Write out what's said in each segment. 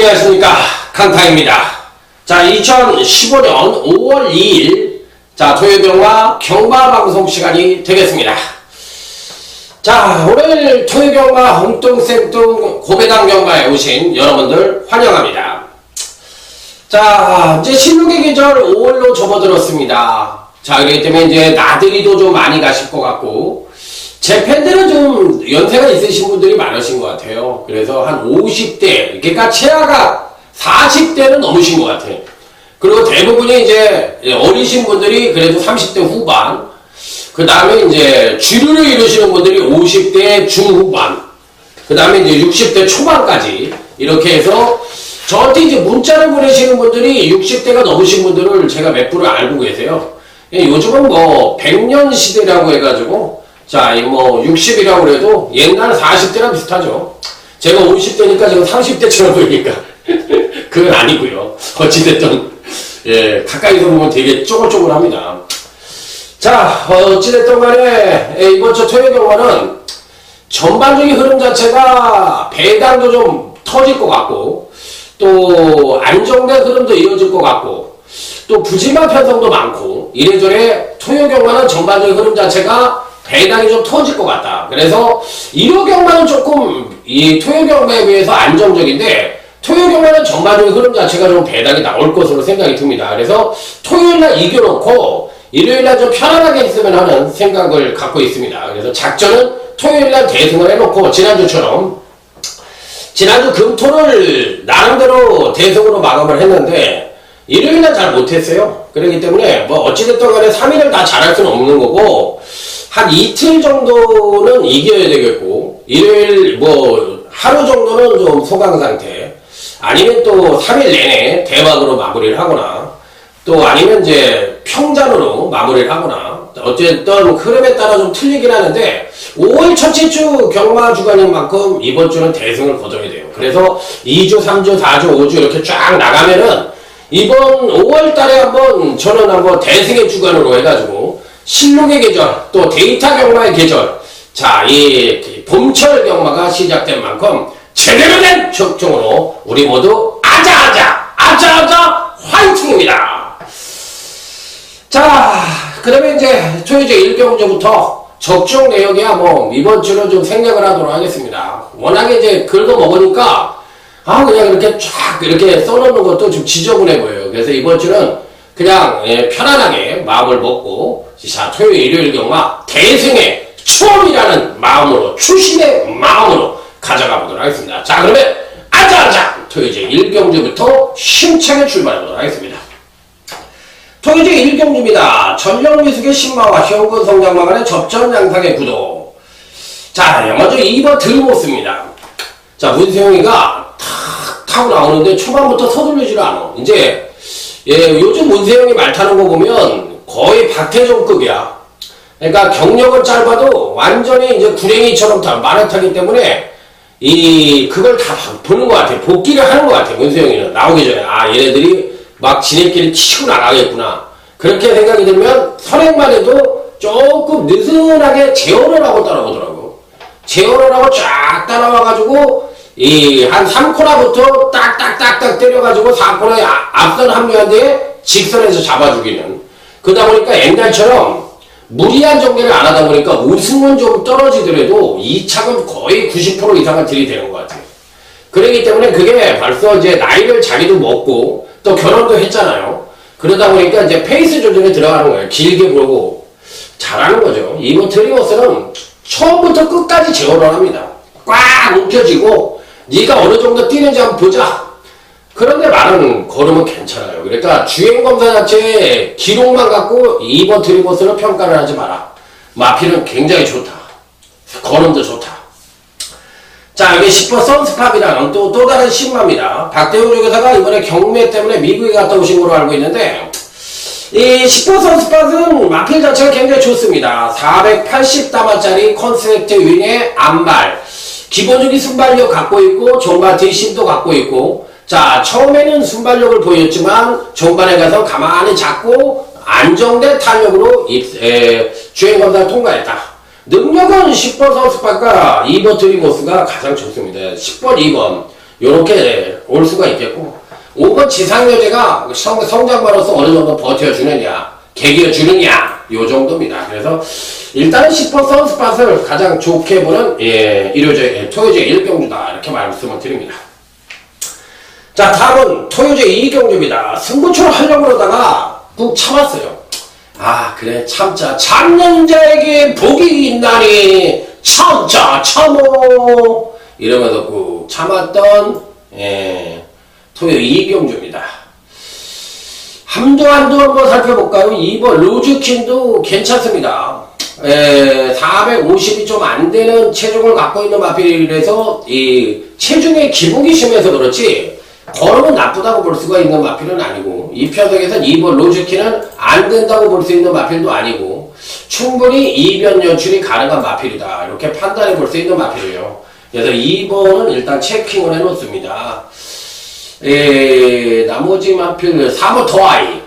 안녕하십니까, 강타입니다. 자, 2015년 5월 2일 자 토요경마 경마방송 시간이 되겠습니다. 자, 오늘 토요경마 엉뚱생뚱 고배당 경마에 오신 여러분들 환영합니다. 자, 이제 신축의 계절 5월로 접어들었습니다. 자, 그렇기 때문에 이제 나들이도 좀 많이 가실 것 같고, 제 팬들은 좀 연세가 있으신 분들이 많으신 것 같아요. 그래서 한 50대, 그러니까 최하가 40대는 넘으신 것 같아요. 그리고 대부분이 이제 어리신 분들이 그래도 30대 후반, 그 다음에 이제 주류를 이루시는 분들이 50대 중후반, 그 다음에 이제 60대 초반까지 이렇게 해서 저한테 이제 문자를 보내시는 분들이 60대가 넘으신 분들을 제가 몇 분을 알고 계세요. 요즘은 뭐 100년 시대라고 해가지고 자, 뭐 60이라고 그래도 옛날 40대랑 비슷하죠. 제가 50대니까 지금 30대처럼 보이니까 그건 아니고요. 어찌됐든 예, 가까이서 보면 되게 쪼글쪼글합니다. 자, 어찌됐든 간에 이번 주 토요 경마는 전반적인 흐름 자체가 배당도 좀 터질 것 같고, 또 안정된 흐름도 이어질 것 같고, 또 부진만 편성도 많고, 이래저래 토요 경마는 전반적인 흐름 자체가 배당이 좀 터질 것 같다. 그래서 일요 경마는 조금 이 토요 경마에 비해서 안정적인데, 토요 경마는 전반적인 흐름 자체가 좀 배당이 나올 것으로 생각이 듭니다. 그래서 토요일날 이겨놓고 일요일날 좀 편안하게 있으면 하는 생각을 갖고 있습니다. 그래서 작전은 토요일날 대승을 해놓고 지난주처럼 지난주 금토를 나름대로 대승으로 마감을 했는데 일요일날 잘 못했어요. 그렇기 때문에 뭐 어찌됐든 간에 3일을 다 잘할 수는 없는 거고 한 이틀 정도는 이겨야 되겠고 일요일 뭐 하루 정도는 좀 소강 상태, 아니면 또 3일 내내 대박으로 마무리를 하거나, 또 아니면 이제 평잔으로 마무리를 하거나, 어쨌든 흐름에 따라 좀 틀리긴 하는데 5월 첫째 주 경마 주간인 만큼 이번 주는 대승을 거둬야 돼요. 그래서 2주, 3주, 4주, 5주 이렇게 쫙 나가면은 이번 5월 달에 저는 한번 대승의 주간으로 해가지고 실록의 계절, 또 데이터 경마의 계절, 자, 이 봄철 경마가 시작된 만큼 제대로 된 적중으로 우리 모두 아자아자 화이팅입니다. 자, 그러면 이제 토요일 1경주부터 적중 내역이야 뭐 이번 주는 좀 생략을 하도록 하겠습니다. 워낙에 이제 글도 먹으니까 그냥 이렇게 쫙 이렇게 써놓는 것도 좀 지저분해 보여요. 그래서 이번 주는 그냥 편안하게 마음을 먹고, 자, 토요일 일요일 경마 대승의 추월이라는 마음으로, 추신의 마음으로 가져가 보도록 하겠습니다. 자, 그러면 아자아자 토요일 1경주부터 힘차게 출발해 보도록 하겠습니다. 토요일 1경주입니다. 전력미숙의 신마와 현근 성장마 간의 접전 양상의 구도. 자, 먼저 2번 들모스입니다. 자, 문세영이가 탁 타고 나오는데 초반부터 서둘르지를 않아. 이제 요즘 문세영이 말 타는 거 보면 거의 박태종급이야. 그러니까 경력은 짧아도 완전히 이제 구랭이처럼 말을 타기 때문에 그걸 다 보는 것 같아. 복귀를 하는 것 같아. 문세영이는 나오기 전에 얘네들이 막 지네끼리 치고 나가겠구나, 그렇게 생각이 들면 선행만 해도 조금 느슨하게 제어를 하고 따라오더라고. 제어를 하고 쫙 따라와가지고 한 3코너부터 딱딱딱딱 때려가지고 4코너에 앞선 합류한 뒤에 직선에서 잡아주기는, 그러다 보니까 옛날처럼 무리한 전개를 안 하다 보니까 우승은 좀 떨어지더라도 2착은 거의 90% 이상은 들이대는 것 같아요. 그렇기 때문에 그게 벌써 이제 나이를 자기도 먹고 또 결혼도 했잖아요. 그러다 보니까 이제 페이스 조절에 들어가는 거예요. 길게 보고 잘하는 거죠. 이번 트리머스는 처음부터 끝까지 제어를 합니다. 꽉 움켜쥐고 네가 어느 정도 뛰는지 한번 보자. 그런데 많은 걸으면 괜찮아요. 그러니까 주행검사 자체의 기록만 갖고 2번 트리버스를 평가를 하지 마라. 마피는 굉장히 좋다. 걸음도 좋다. 자, 여기 10번 선스팝이랑 또 다른 신마입니다. 박대훈 조교사가 이번에 경매 때문에 미국에 갔다 오신 걸로 알고 있는데, 이 10번 선스팝은 마필 자체가 굉장히 좋습니다. 480다마짜리 컨셉트 윙의 앞말, 기본적인 순발력 갖고 있고 종마 뒷심도 갖고 있고, 자, 처음에는 순발력을 보였지만 종반에 가서 가만히 잡고 안정된 탄력으로 주행검사를 통과했다. 능력은 10번 선수박과 2번 트리모스가 가장 좋습니다. 10번, 2번 요렇게 올 수가 있겠고, 5번 지상여제가 성장반으로서 어느 정도 버텨주느냐, 개겨주느냐, 요 정도입니다. 그래서 일단은 10% 선스팟을 가장 좋게 보는 토요제 1경주다, 이렇게 말씀을 드립니다. 자, 다음은 토요제 2경주입니다. 승부처를 하려고 그러다가 꾹 참았어요. 아, 그래, 참자. 참는 자에게 복이 있나니 참자 참어, 이러면서 꾹 참았던 토요 2경주입니다. 한도 한번 살펴볼까요? 2번 로즈킨도 괜찮습니다. 450이 좀 안되는 체중을 갖고 있는 마필이라서 이 체중의 기복이 심해서 그렇지 걸음은 나쁘다고 볼 수가 있는 마필은 아니고, 이 편성에선 2번 로즈킨은 안 된다고 볼 수 있는 마필도 아니고 충분히 이변 연출이 가능한 마필이다, 이렇게 판단해 볼 수 있는 마필이에요. 그래서 2번은 일단 체킹을 해 놓습니다. 나머지 마필 4번 더하이,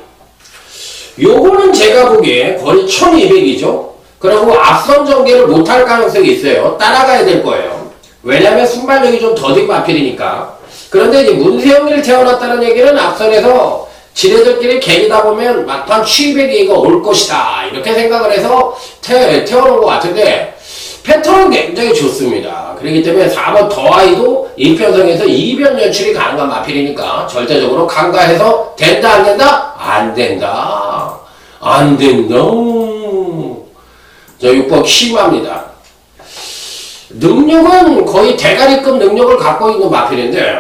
요거는 제가 보기에 거의 1200이죠. 그리고 앞선 전개를 못할 가능성이 있어요. 따라가야 될 거예요. 왜냐면 순발력이 좀 더딘 마필이니까. 그런데 이제 문세영이를 태어났다는 얘기는 앞선에서 지네들끼리 개기다 보면 막판 1200이가 올 것이다, 이렇게 생각을 해서 태어난 것 같은데 패턴은 굉장히 좋습니다. 그렇기 때문에 4번 더하이도 이 편성에서 이변 연출이 가능한 마필이니까 절대적으로 간과해서 된다 안 된다? 안 된다. 안 된다. 자, 6번 키마입니다. 능력은 거의 대가리급 능력을 갖고 있는 마필인데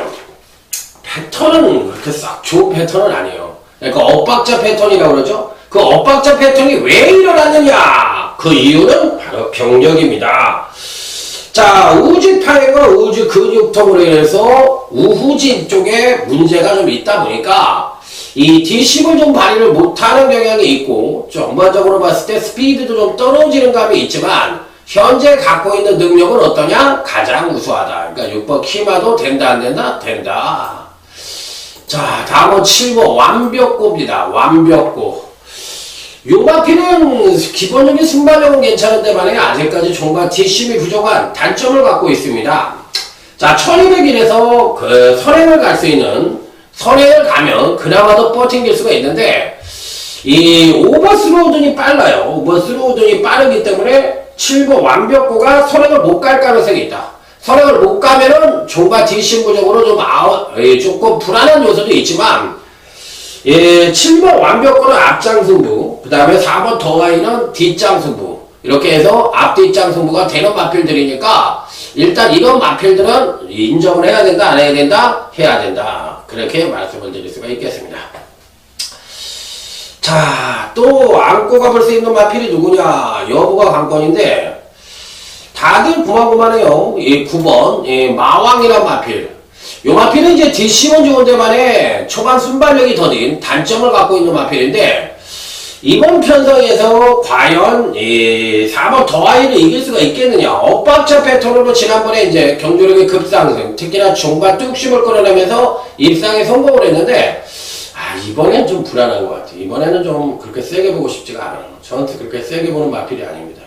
패턴은 그렇게 싹 좋은 패턴은 아니에요. 그러니까 엇박자 패턴이라고 그러죠. 그 엇박자 패턴이 왜 일어났느냐, 그 이유는 바로 병력입니다. 자, 우지파이가 우지 근육통으로 인해서 우후진 쪽에 문제가 좀 있다 보니까 이 뒷심을 좀 발휘를 못하는 경향이 있고, 전반적으로 봤을 때 스피드도 좀 떨어지는 감이 있지만 현재 갖고 있는 능력은 어떠냐? 가장 우수하다. 그러니까 6번 키마도 된다 안 된다? 된다. 자, 다음은 7번 완벽고입니다. 완벽고. 요 마필은 기본적인 순발력은 괜찮은데 만약에 아직까지 종과 뒷심이 부족한 단점을 갖고 있습니다. 자, 1200일에서 그 선행을 갈 수 있는, 선행을 가면 그나마도 버팅길 수가 있는데 이 오버스로우든이 빨라요. 오버스로우든이 빠르기 때문에 7번 완벽고가 선행을 못 갈 가능성이 있다. 선행을 못 가면은 종과 뒷심 부족으로 조금 불안한 요소도 있지만 7번 완벽고는 앞장 승부, 그 다음에 4번 더하이는 뒷장 승부, 이렇게 해서 앞뒷장 승부가 되는 마필들이니까 일단 이런 마필들은 인정을 해야 된다 안 해야 된다? 해야 된다, 그렇게 말씀을 드릴 수가 있겠습니다. 자, 또 안고 가볼 수 있는 마필이 누구냐? 여부가 관건인데 다들 구만구만해요. 이 9번 마왕이란 마필. 요 마필은 이제 뒷심은 좋은데만에 초반 순발력이 더딘 단점을 갖고 있는 마필인데 이번 편성에서 과연 4번 더하이를 이길 수가 있겠느냐? 엇박자 패턴으로 지난번에 이제 경주력의 급상승, 특히나 종반 뚝심을 끌어내면서 입상에 성공을 했는데 이번엔 좀 불안한 것 같아요. 이번에는 좀 그렇게 세게 보고 싶지가 않아요. 저한테 그렇게 세게 보는 마필이 아닙니다.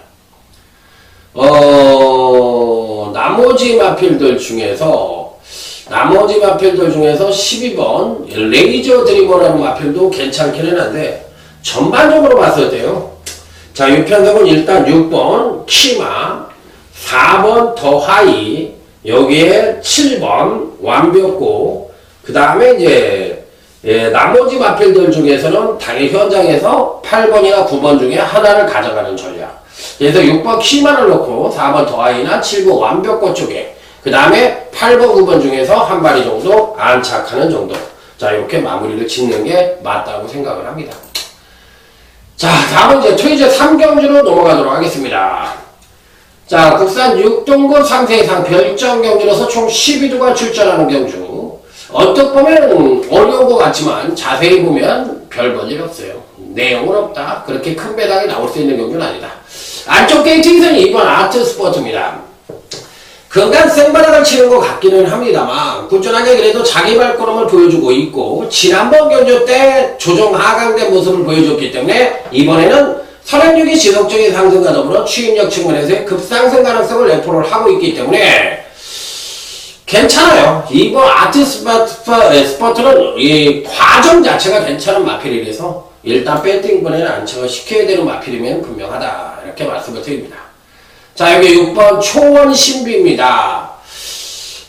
나머지 마필들 중에서 12번 레이저 드리머라는 마필도 괜찮기는 한데 전반적으로 봤을 때요. 자, 이 편성은 일단 6번 키마, 4번 더하이, 여기에 7번 완벽고, 그 다음에 이제 나머지 마필들 중에서는 당일 현장에서 8번이나 9번 중에 하나를 가져가는 전략. 그래서 6번 키만을 놓고 4번 더하이나 7번 완벽고 쪽에, 그 다음에 8번 9번 중에서 한 마리 정도 안착하는 정도. 자, 이렇게 마무리를 짓는 게 맞다고 생각을 합니다. 자, 다음은 이제 토요제 3경주로 넘어가도록 하겠습니다. 자, 국산 6등급 상세 이상 별정 경주로서 총 12두가 출전하는 경주. 어떻게 보면 어려운 것 같지만 자세히 보면 별 볼일 없어요. 내용은 없다. 그렇게 큰 배당이 나올 수 있는 경주는 아니다. 안쪽 게이팅선이 이번 아트 스포츠입니다. 건강 생바닥을 치는 것 같기는 합니다만 꾸준하게 그래도 자기 발걸음을 보여주고 있고 지난번 경주 때 조정 하강된 모습을 보여줬기 때문에 이번에는 선행력의 지속적인 상승과 더불어 추임력 측면에서의 급상승 가능성을 내포를 하고 있기 때문에 괜찮아요. 이번 아트 스퍼트는 이 과정 자체가 괜찮은 마필이라서 일단 배팅권에는 안착을 시켜야 되는 마필이면 분명하다. 이렇게 말씀을 드립니다. 자, 여기 6번 초원 신비입니다.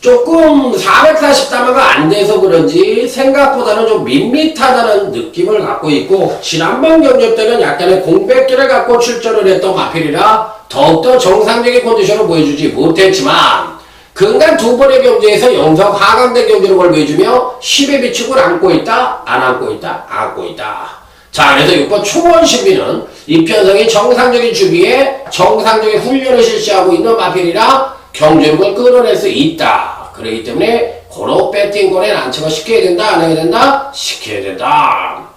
조금 440다마가 안 돼서 그런지 생각보다는 좀 밋밋하다는 느낌을 갖고 있고, 지난번 경기 때는 약간의 공백기를 갖고 출전을 했던 마필이라 더욱더 정상적인 컨디션을 보여주지 못했지만, 근간 두 번의 경기에서 영성 하강된 경기를 걸 보여주며 10의 비축을 안고 있다, 안 안고 있다, 안고 있다. 자, 그래서 6번 초원 신비는 이편성이 정상적인 주기에 정상적인 훈련을 실시하고 있는 마필이라 경주력을 끌어낼 수 있다. 그렇기 때문에 고로 배팅권에 안착을 시켜야 된다, 안 해야 된다? 시켜야 된다.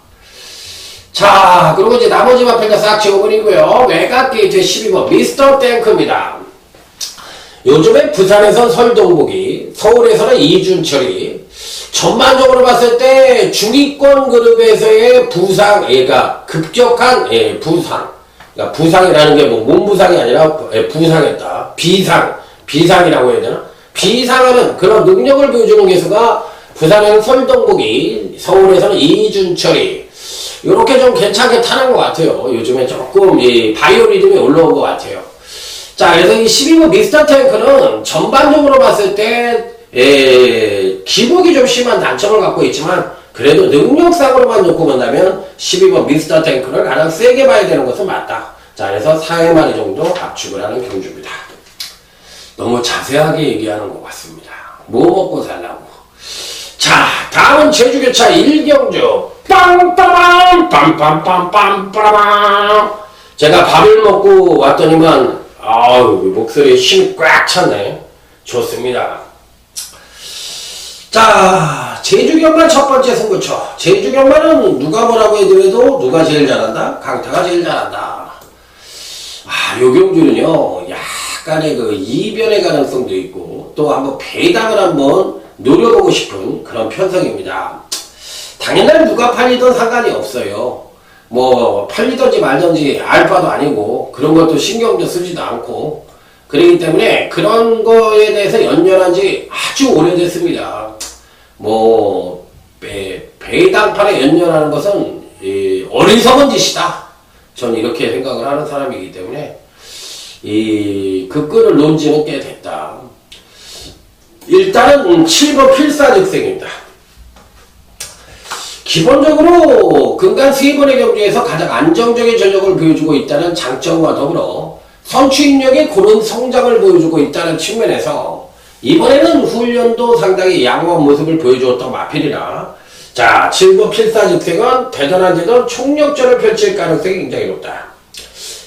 자, 그리고 이제 나머지 마필도 싹 지워버리고요. 외곽 게이트의 12번 미스터 탱크입니다. 요즘에 부산에선 설동국이, 서울에서는 이준철이, 전반적으로 봤을 때 중위권 그룹에서의 부상, 그러니까 급격한 부상, 그러니까 부상이라는 게 뭐 몸부상이 아니라 부상했다. 비상이라고 해야 되나? 비상하는 그런 능력을 보여주는 개수가 부산에는 설동국이, 서울에서는 이준철이 이렇게 좀 괜찮게 타는 것 같아요. 요즘에 조금 이 바이오리듬이 올라온 것 같아요. 자, 그래서 이 12번 미스터 탱크는 전반적으로 봤을 때 기복이 좀 심한 단점을 갖고 있지만 그래도 능력상으로만 놓고 본다면 12번 미스터 탱크를 가장 세게 봐야 되는 것은 맞다. 자, 그래서 4회 마리 정도 압축을 하는 경주입니다. 너무 자세하게 얘기하는 것 같습니다. 뭐 먹고 살라고. 자, 다음은 제주교차 1경주 빵빠밤 빰빰빰빰빰빰. 제가 밥을 먹고 왔더니만 아우, 목소리에 힘이 꽉 찼네. 좋습니다. 자, 제주경마 첫 번째 승부처. 제주경마는 누가 뭐라고 해도 누가 제일 잘한다? 강타가 제일 잘한다. 아, 요 경주는요, 약간의 그 이변의 가능성도 있고, 또 한번 배당을 한번 노려보고 싶은 그런 편성입니다. 당연히 누가 팔리든 상관이 없어요. 뭐 팔리든지 말든지 알 바도 아니고 그런 것도 신경도 쓰지도 않고 그렇기 때문에 그런 거에 대해서 연연한 지 아주 오래됐습니다. 뭐 배당판에 연연하는 것은 어리석은 짓이다. 저는 이렇게 생각을 하는 사람이기 때문에 그 끈을 놓은 지는 꽤 됐다. 일단은 7번 필사즉생입니다. 기본적으로 근간 3번의 경주에서 가장 안정적인 전력을 보여주고 있다는 장점과 더불어 선취인력의 고른 성장을 보여주고 있다는 측면에서 이번에는 훈련도 상당히 양호한 모습을 보여주었던 마필이라 자, 7번 필사즉생은 대전한데도 총력전을 펼칠 가능성이 굉장히 높다.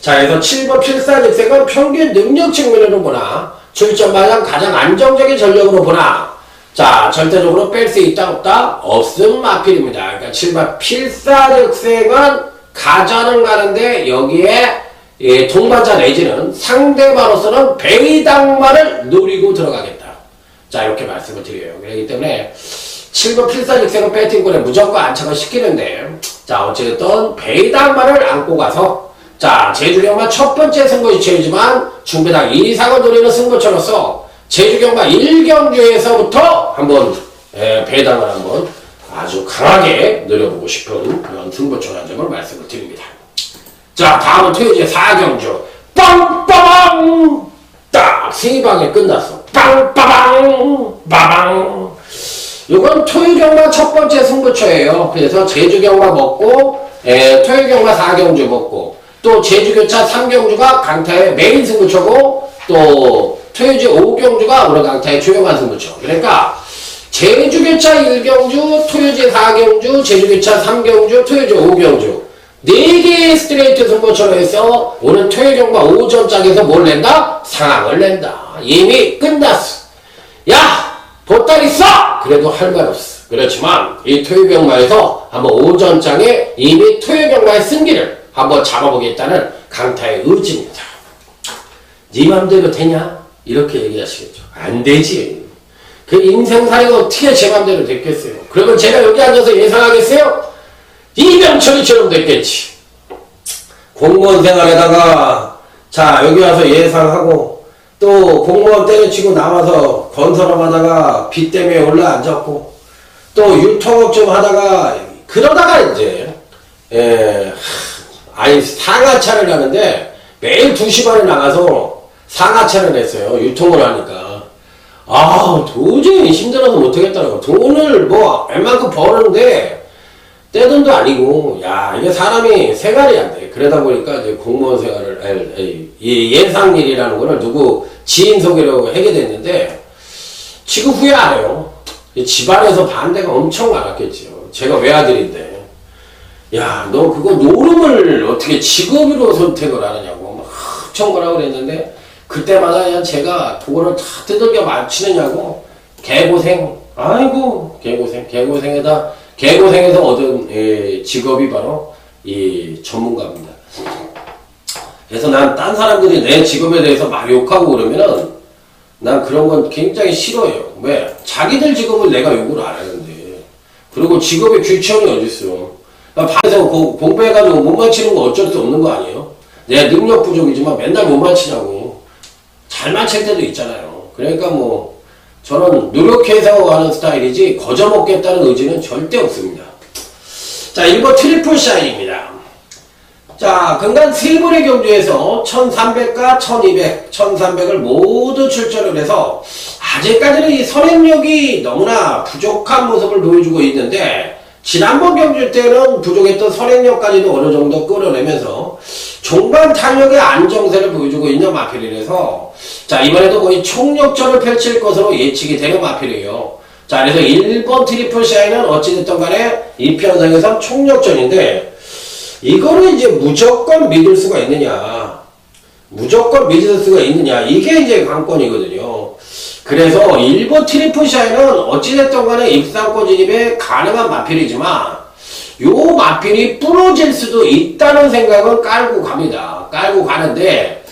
자, 그래서 7번 필사즉생은 평균 능력 측면으로 보나 출전 마냥 가장 안정적인 전력으로 보나 자, 절대적으로 뺄 수 있다 없다? 없음 마필입니다. 그러니까 7번 필사즉생은 가자는 가는데 여기에 동반자 내지는 상대방으로서는 배당만을 노리고 들어가겠다. 자, 이렇게 말씀을 드려요. 그렇기 때문에 7번 필사즉생은 배팅권에 무조건 안착을 시키는데 자, 어쨌든 배당만을 안고 가서 자, 제주경마 첫 번째 승부처이지만 중배당 이상을 노리는 승부처로서 제주경마 1경주에서부터 한번 배당을 한번 아주 강하게 노려보고 싶은 그런 승부처라는 점을 말씀을 드립니다. 자, 다음은 토요제 4경주 빵빠방 딱 3방에 끝났어. 빵빠방 빠방. 이건 토요경마 첫 번째 승부처예요. 그래서 제주경마 먹고 토요경마 4경주 먹고 또 제주교차 3경주가 강타의 메인 승부처고 또 토요제 5경주가 오늘 강타의 조용한 승부처. 그러니까 제주교차 1경주, 토요제 4경주, 제주교차 3경주, 토요제 5경주 4개의 스트레이트 승부처로 해서 오늘 토요경마 오전장에서 뭘 낸다? 상황을 낸다. 이미 끝났어. 야! 보따리 써! 그래도 할 말 없어. 그렇지만 이 토요경마에서 한번 오전장에 이미 토요경마의 승기를 한번 잡아보겠다는 강타의 의지입니다. 네 맘대로 되냐? 이렇게 얘기하시겠죠. 안 되지. 그 인생사회가 어떻게 제 맘대로 됐겠어요? 그러면 제가 여기 앉아서 예상하겠어요? 이병철이처럼 됐겠지. 공무원 생활에다가 자, 여기 와서 예상하고 또 공무원 때려치고 나와서 건설업하다가 빚 때문에 올라앉았고 또 유통업 좀 하다가 그러다가 이제 아니 상하차를 하는데 매일 2시 반에 나가서 상하차를 했어요. 유통을 하니까 도저히 힘들어서 못하겠더라고. 돈을 뭐 웬만큼 버는데 떼돈도 아니고 이게 사람이 생활이 안 돼. 그러다 보니까 이제 공무원 생활을 예상일이라는 거를 누구 지인 소개로 하게 됐는데 지금 후회 안 해요. 집안에서 반대가 엄청 많았겠지요. 제가 외아들인데 너 그거 노름을 어떻게 직업으로 선택을 하느냐고 막 엄청 뭐라 그랬는데 그때마다 그냥 제가 그거를 다 뜯어겨 맞추느냐고 개고생. 아이고 개고생에서 얻은 직업이 바로 이 전문가입니다. 그래서 난 딴 사람들이 내 직업에 대해서 막 욕하고 그러면은 난 그런 건 굉장히 싫어요. 왜? 자기들 직업을 내가 욕을 안 하는데. 그리고 직업의 규칙이 어딨어. 반에서 공부해가지고 못 맞히는 거 어쩔 수 없는 거 아니에요? 내가 능력 부족이지만 맨날 못 맞히냐고. 잘 맞힐 때도 있잖아요. 그러니까 뭐 저는 노력해서 하는 스타일이지 거저먹겠다는 의지는 절대 없습니다. 자, 1번 트리플 샤인입니다. 자, 근간 실버의 경주에서 1300과 1200, 1300을 모두 출전을 해서 아직까지는 이 선행력이 너무나 부족한 모습을 보여주고 있는데 지난번 경주 때는 부족했던 선행력까지도 어느 정도 끌어내면서 종반 탄력의 안정세를 보여주고 있는 마필이라서 자, 이번에도 거의 총력전을 펼칠 것으로 예측이 되는 마필이에요. 자, 그래서 1번 트리플 샤인은 어찌됐든 간에 이 편성에서 총력전인데 이거를 이제 무조건 믿을 수가 있느냐, 이게 이제 관건이거든요. 그래서 1번 트리플 샤인은 어찌됐든 간에 입상권 진입에 가능한 마필이지만 요 마필이 부러질 수도 있다는 생각은 깔고 갑니다. 깔고 가는데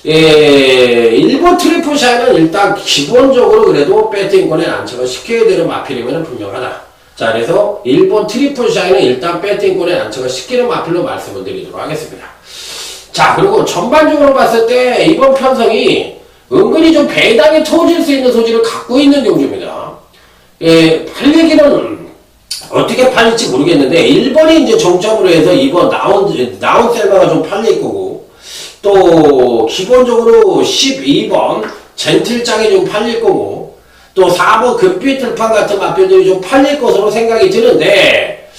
1번 트리플 샤인은 일단 기본적으로 그래도 배팅권에 안착을 시켜야 되는 마필이면 분명하다. 자, 그래서 1번 트리플 샤인은 일단 배팅권에 안착을 시키는 마필로 말씀을 드리도록 하겠습니다. 자, 그리고 전반적으로 봤을 때 이번 편성이 은근히 좀 배당이 터질 수 있는 소지를 갖고 있는 경주입니다. 팔리기는 어떻게 팔릴지 모르겠는데 1번이 이제 정점으로 해서 2번 나온 셀마가 좀 팔릴 거고 또 기본적으로 12번 젠틀장이 좀 팔릴 거고 또 4번 금빛 들판 같은 마필들이 좀 팔릴 것으로 생각이 드는데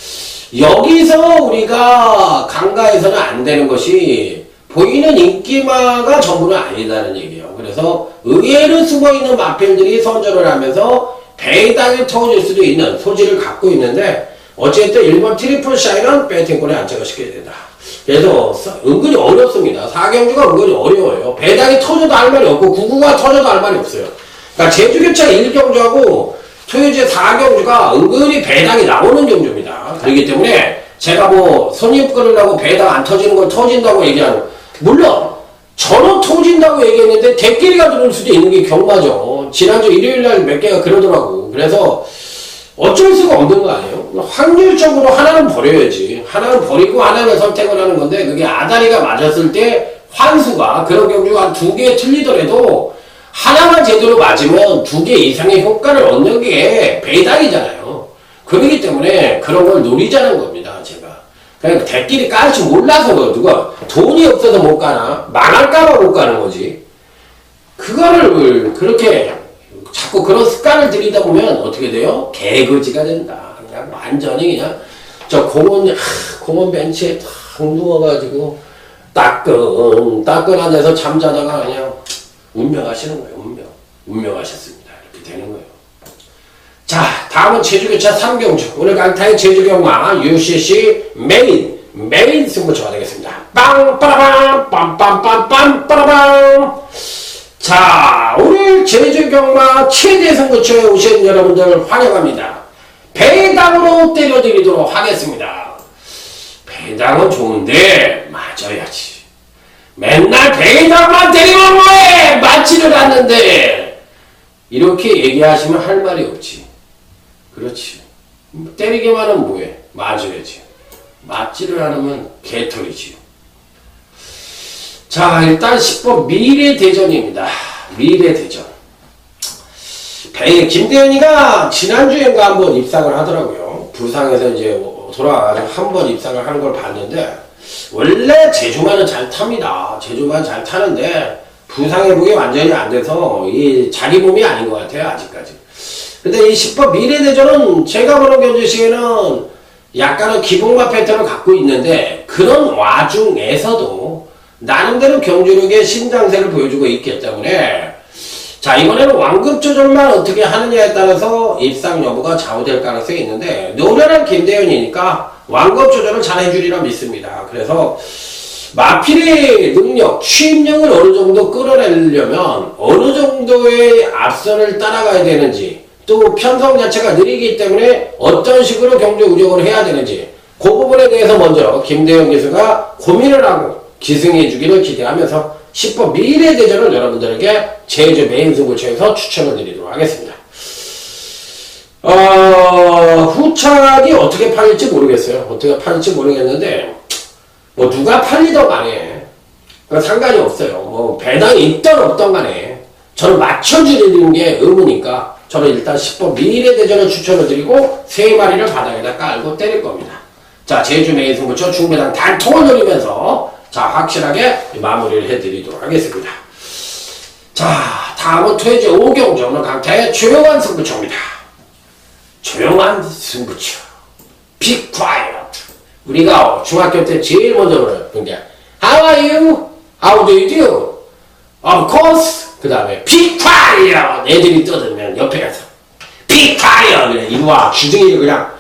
여기서 우리가 간과해서는 안 되는 것이 보이는 인기마가 전부는 아니다는 얘기예요. 그래서 의외로 숨어있는 마필들이 선전을 하면서 배당이 터질 수도 있는 소지를 갖고 있는데 어쨌든 1번 트리플 샤인은 배팅권에 안착을 시켜야 된다. 그래서 은근히 어렵습니다. 4경주가 은근히 어려워요. 배당이 터져도 할 말이 없고 99가 터져도 할 말이 없어요. 그러니까 제주교차 1경주하고 토요제 4경주가 은근히 배당이 나오는 경주입니다. 그렇기 때문에 제가 뭐 손님 끌으려고 배당 안 터지는 걸 터진다고 얘기하는, 물론 저는 터진다고 얘기했는데 대끼리가 들어올 수도 있는 게 경마죠. 지난주 일요일날 몇 개가 그러더라고. 그래서 어쩔 수가 없는 거 아니에요? 확률적으로 하나는 버려야지. 하나는 버리고 하나는 선택을 하는 건데 그게 아다리가 맞았을 때 환수가 그런 경주가 한 2개 틀리더라도 하나만 제대로 맞으면 2개 이상의 효과를 얻는 게 배당이잖아요. 그렇기 때문에 그런 걸 노리자는 겁니다, 제가. 그러니까 대끼리 깔 줄 몰라서 누가 돈이 없어서 못 가나? 망할까봐 못 가는 거지. 그거를 그렇게 자꾸 그런 습관을 들이다 보면 어떻게 돼요? 개거지가 된다. 그냥 완전히 그냥 저 공원 벤치에 탁 누워가지고 따끈한 데서 잠자다가 그냥 운명하시는 거예요. 운명하셨습니다. 이렇게 되는 거예요. 자, 다음은 제주교차 3경주. 오늘 강타의 제주경마 UCC 메인 승부처가 되겠습니다. 빵 빠라밤 빰빰빰빰 빠라밤. 자, 오늘 제주경마 최대 승부처에 오신 여러분들 환영합니다. 배당으로 때려드리도록 하겠습니다. 배당은 좋은데 맞아야지. 맨날 배당만 때리면 뭐해! 맞지를 않는데! 이렇게 얘기하시면 할 말이 없지. 그렇지. 때리기만 하면 뭐해? 맞아야지. 맞지를 않으면 개털이지. 자, 일단 10번 미래대전입니다. 미래대전. 김대현이가 지난주엔가 한번 입상을 하더라고요. 부상에서 이제 돌아와가지고 한번 입상을 하는 걸 봤는데, 원래 제주만은 잘 탑니다. 제주만 잘 타는데, 부상 회복이 완전히 안 돼서, 이 자기 몸이 아닌 것 같아요, 아직까지. 근데 이 10번 미래대전은 제가 보는 견제 시에는 약간은 기복마 패턴을 갖고 있는데, 그런 와중에서도 나름대로 경주력의 신장세를 보여주고 있기 때문에, 자, 이번에는 완급 조절만 어떻게 하느냐에 따라서 입상 여부가 좌우될 가능성이 있는데, 노련한 김대현이니까 완급 조절을 잘 해주리라 믿습니다. 그래서 마필의 능력, 취입력을 어느 정도 끌어내려면 어느 정도의 앞선을 따라가야 되는지, 또 편성 자체가 느리기 때문에 어떤 식으로 경주 운영을 해야 되는지, 그 부분에 대해서 먼저 김대현 기수가 고민을 하고 기승해 주기를 기대하면서 10번 미래대전을 여러분들에게 제주 메인 승부처에서 추천을 드리도록 하겠습니다. 후착이 어떻게 팔릴지 모르겠어요. 어떻게 팔릴지 모르겠는데, 뭐 누가 팔리던 간에 상관이 없어요. 뭐 배당이 있던 없던 간에 저는 맞춰주는 게 의무니까 저는 일단 10번 미래대전을 추천을 드리고 3마리를 바닥에다 깔고 때릴 겁니다. 자, 제주 메인 승부처 중배당 단통을 노리면서 자, 확실하게 마무리를 해드리도록 하겠습니다. 자, 다음은 퇴제 5경주 오늘 강타의 조용한 승부처입니다. 조용한 승부처. Be quiet. 우리가 중학교 때 제일 먼저 배웠던 게 How are you? How do you do? Of course. 그 다음에 Be quiet. 애들이 떠들면 옆에 가서 Be quiet. 그래, 이리와 주둥이를 그냥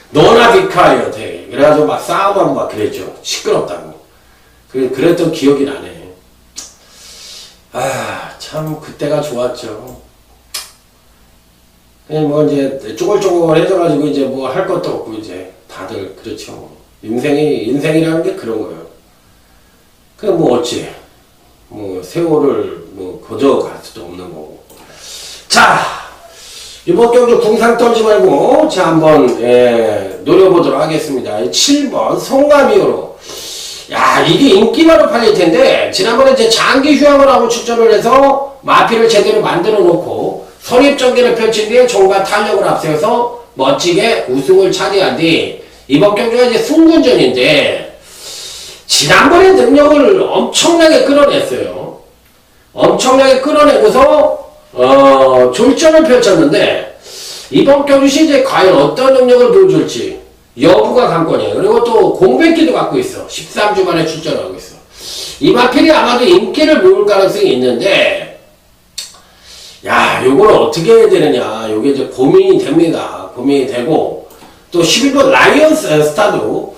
너나 Be quiet 해. 그래가지고 막 싸움하고 막 그랬죠. 시끄럽다고. 그랬던 기억이 나네. 참 그때가 좋았죠. 그냥 뭐 이제 쪼글쪼글해져가지고 이제 뭐 할 것도 없고 이제 다들 그렇죠. 인생이라는 게 그런 거예요. 그 뭐 어찌 뭐 세월을 뭐 거저갈 수도 없는 거고. 자, 이번 경주 궁상 떨지 말고 자 한번 노려보도록 하겠습니다. 7번 송가미호로. 야, 이게 인기만으로 팔릴 텐데, 지난번에 이제 장기 휴양을 하고 출전을 해서 마피를 제대로 만들어 놓고, 선입전개를 펼친 뒤에 종과 탄력을 앞세워서 멋지게 우승을 차지한 뒤, 이번 경주가 이제 승군전인데, 지난번에 능력을 엄청나게 끌어냈어요. 엄청나게 끌어내고서, 졸전을 펼쳤는데, 이번 경주 시즌에 과연 어떤 능력을 보여줄지, 여부가 관건이에요. 그리고 또 공백기도 갖고 있어. 13주 만에 출전하고 있어. 이 마필이 아마도 인기를 모을 가능성이 있는데, 야, 요걸 어떻게 해야 되느냐. 요게 이제 고민이 됩니다. 고민이 되고, 또 11번 라이언스 스타도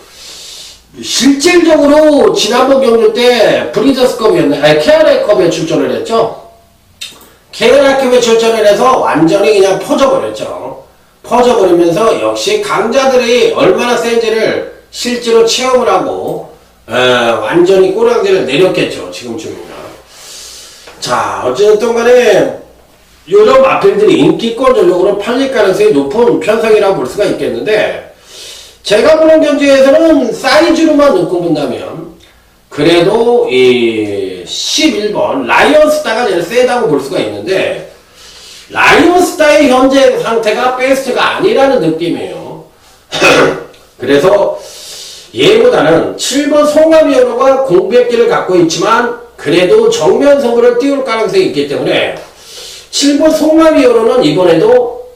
실질적으로 지난번 경주 때 브리더스컵이었네. 케어레컵에 출전을 했죠. 케어레컵에 출전을 해서 완전히 그냥 퍼져버렸죠. 퍼져버리면서 역시 강자들이 얼마나 센지를 실제로 체험을 하고 완전히 꼬랑지를 내렸겠죠. 지금쯤이면. 자, 어쨌든 간에 요런 마필들이 인기권 전력으로 팔릴 가능성이 높은 편성이라고 볼 수가 있겠는데, 제가 보는 견지에서는 사이즈로만 놓고 본다면 그래도 이 11번 라이언스타가 제일 세다고 볼 수가 있는데, 라이온스타의 현재 상태가 베스트가 아니라는 느낌이에요. 그래서 얘보다는 7번 송가미호로가 공백기를 갖고 있지만 그래도 정면 선물을 띄울 가능성이 있기 때문에 7번 송가미호로는 이번에도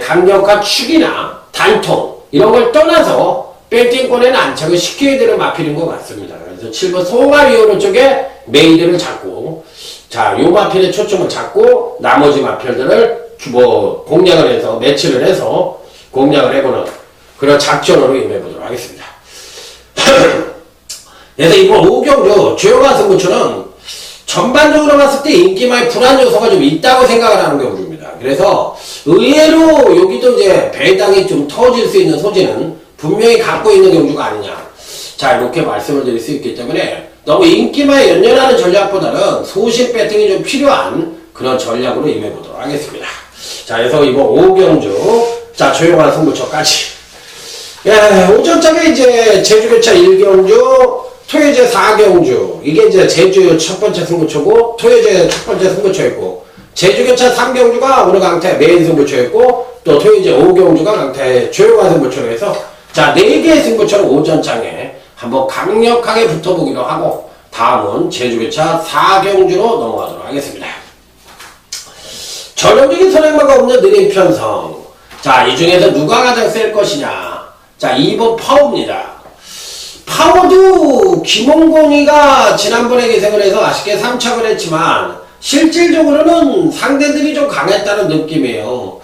강력한 축이나 단통 이런 걸 떠나서 배팅권에는 안착을 시켜야 되는 마필인 것 같습니다. 그래서 7번 송가미호로 쪽에 메이드를 잡고, 자, 요 마필에 초점을 잡고 나머지 마필들을 뭐 공략을 해서 매치를 해서 공략을 해보는 그런 작전으로 임해보도록 하겠습니다. 그래서 이번 5경주 조용한 승부처는 전반적으로 봤을 때 인기만의 불안 요소가 좀 있다고 생각을 하는 경주입니다. 그래서 의외로 여기도 이제 배당이 좀 터질 수 있는 소지는 분명히 갖고 있는 경주가 아니냐. 자, 이렇게 말씀을 드릴 수 있기 때문에 너무 인기만 연연하는 전략보다는 소신 배팅이 좀 필요한 그런 전략으로 임해보도록 하겠습니다. 자, 그래서 이번 5경주, 자, 조용한 승부처까지. 예, 오전장에 이제 제주교차 1경주, 토요제 4경주. 이게 이제 제주 첫 번째 승부처고, 토요제 첫 번째 승부처였고, 제주교차 3경주가 오늘 강태 메인 승부처였고, 또 토요제 5경주가 강태 조용한 승부처로 해서, 자, 4개의 승부처를 오전장에 한번 강력하게 붙어보기로 하고, 다음은 제주교차 4경주로 넘어가도록 하겠습니다. 전형적인 선행마가 없는 느린 편성. 자, 이 중에서 누가 가장 셀 것이냐. 자, 2번 파워입니다. 파워도 김홍곤이가 지난번에 계승을 해서 아쉽게 3착을 했지만 실질적으로는 상대들이 좀 강했다는 느낌이에요.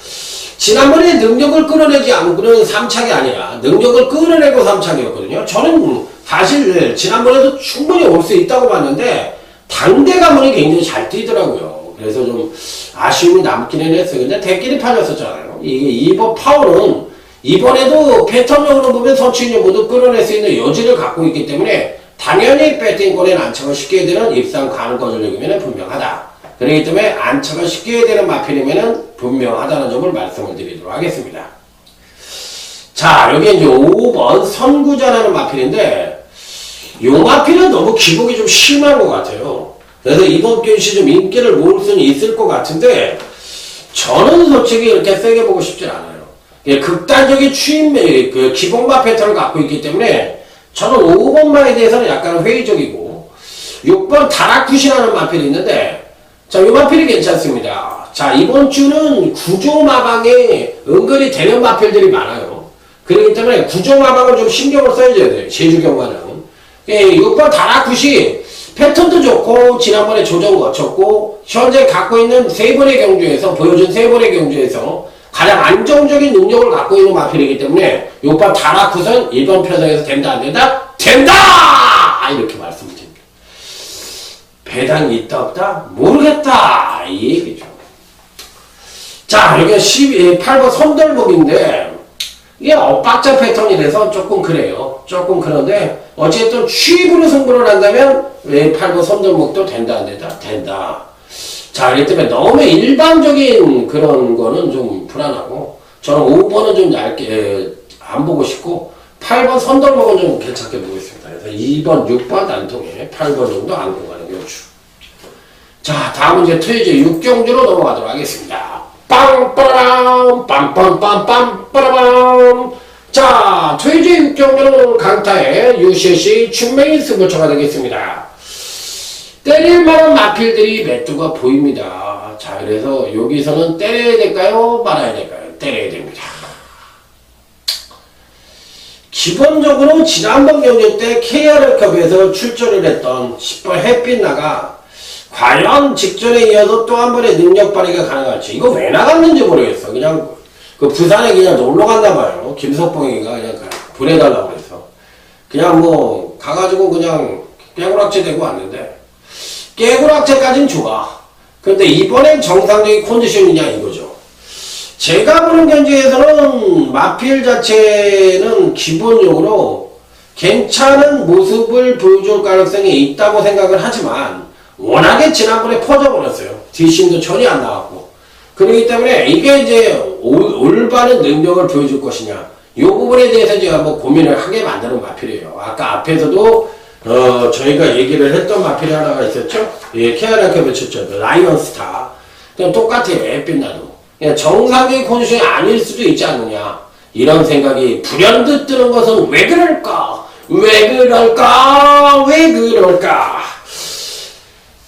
지난번에 능력을 끌어내지 않고는 3착이 아니라 능력을 끌어내고 3착이었거든요. 저는 사실 지난번에도 충분히 올 수 있다고 봤는데 당대 가문이 굉장히 잘 뛰더라고요. 그래서 좀 아쉬움이 남기는 했어요. 근데 대끼리 팔렸었잖아요. 이게 2번 파워는 이번에도 패턴적으로 보면 선취인이 모두 끌어낼 수 있는 여지를 갖고 있기 때문에 당연히 배팅권에 안착을 쉽게 되는 입상 가능 거절력이면 분명하다. 그렇기 때문에 안착을 쉽게 되는 마필이면 분명하다는 점을 말씀을 드리도록 하겠습니다. 자, 여기 이제 5번 선구자라는 마필인데 이 마필은 너무 기복이 좀 심한 것 같아요. 그래서 이번 교시 좀 인기를 모을 수는 있을 것 같은데 저는 솔직히 이렇게 세게 보고 싶진 않아요. 예, 극단적인 그 기본마 패턴을 갖고 있기 때문에 저는 5번마에 대해서는 약간 회의적이고 6번 다락굿이라는 마필이 있는데 자, 이 마필이 괜찮습니다. 자, 이번 주는 구조마방에 은근히 되는 마필들이 많아요. 그렇기 때문에 구조마방을 좀 신경을 써줘야 돼요. 제주 경과는. 예, 6번 다락굿이 패턴도 좋고 지난번에 조정 거쳤고 현재 갖고 있는 3번의 경주에서 보여준 3번의 경주에서 가장 안정적인 능력을 갖고 있는 마필이기 때문에 6번 다락굿은 1번 편성에서 된다 안 된다? 된다! 이렇게 말씀드립니다. 배당이 있다 없다? 모르겠다 이 얘기죠. 자, 여기가 8번 선덜목인데 이게 엇박자 패턴이라서 조금 그래요. 조금 그런데 어쨌든 취입으로 승부를 한다면 8번 선덜목도 된다 안 된다? 된다. 자, 그렇기 때문에 너무 일반적인 그런 거는 좀 불안하고 저는 5번은 좀 얇게 안 보고 싶고 8번 선덜목은 좀 괜찮게 보고 있습니다. 그래서 2번, 6번 안 통해 8번 정도 안고 가는 경주. 자, 다음은 이제 토요제 6경주로 넘어가도록 하겠습니다. 빵빠람 빰빰빰빰 빠라밤. 자, 토요제 6경주는 강타의 UCC 춘맹이 승부처가 되겠습니다. 때릴만한 마필들이 몇 두가 보입니다. 자, 그래서 여기서는 때려야 될까요? 말아야 될까요? 때려야 됩니다. 기본적으로 지난번 경주 때 KR컵에서 출전을 했던 10번 햇빛나가 과연 직전에 이어서 또 한 번의 능력 발휘가 가능할지. 이거 왜 나갔는지 모르겠어. 그냥 그 부산에 그냥 놀러 갔나 봐요. 김석봉이가 그냥 보내달라고 해서. 그냥 뭐 가가지고 그냥 깨구락질 되고 왔는데 깨구락질까지는 좋아. 근데 이번엔 정상적인 컨디션이냐 이거죠. 제가 보는 경기에서는 마필 자체는 기본적으로 괜찮은 모습을 보여줄 가능성이 있다고 생각을 하지만 워낙에 지난번에 퍼져버렸어요. 뒷심도 전혀 안 나왔고. 그렇기 때문에 이게 이제 올바른 능력을 보여줄 것이냐 이 부분에 대해서 제가 한번 고민을 하게 만드는 마필이에요. 아까 앞에서도 저희가 얘기를 했던 마필이 하나가 있었죠. 예, KR컵에 출전 라이언스타. 그냥 똑같아요. 햇빛나도. 그냥 정상적인 컨디션이 아닐 수도 있지 않느냐. 이런 생각이 불현듯 드는 것은 왜 그럴까? 왜 그럴까? 왜 그럴까?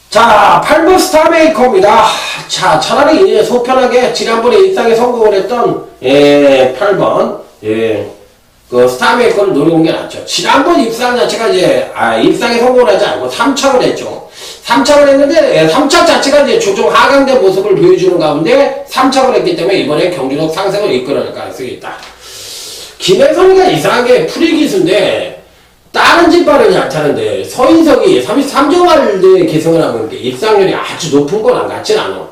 자, 8번 스타메이커입니다. 자, 차라리 속편하게 지난번에 입상에 성공을 했던 8번 그 스타메이커를 노리는 게 낫죠. 지난번 입상 자체가 이제 입상에 성공을 하지 않고 3착을 했죠. 3착을 했는데 3착 자체가 이제 조정 하강된 모습을 보여주는 가운데 3착을 했기 때문에 이번에 경주력 상승을 이끌어낼 가능성이 있다. 김혜성이가 이상하게 프리기수인데 다른 집발은 않다는데 서인석이 33정활대 계승을 하고 이렇게 입상률이 아주 높은 건 안 같진 않아.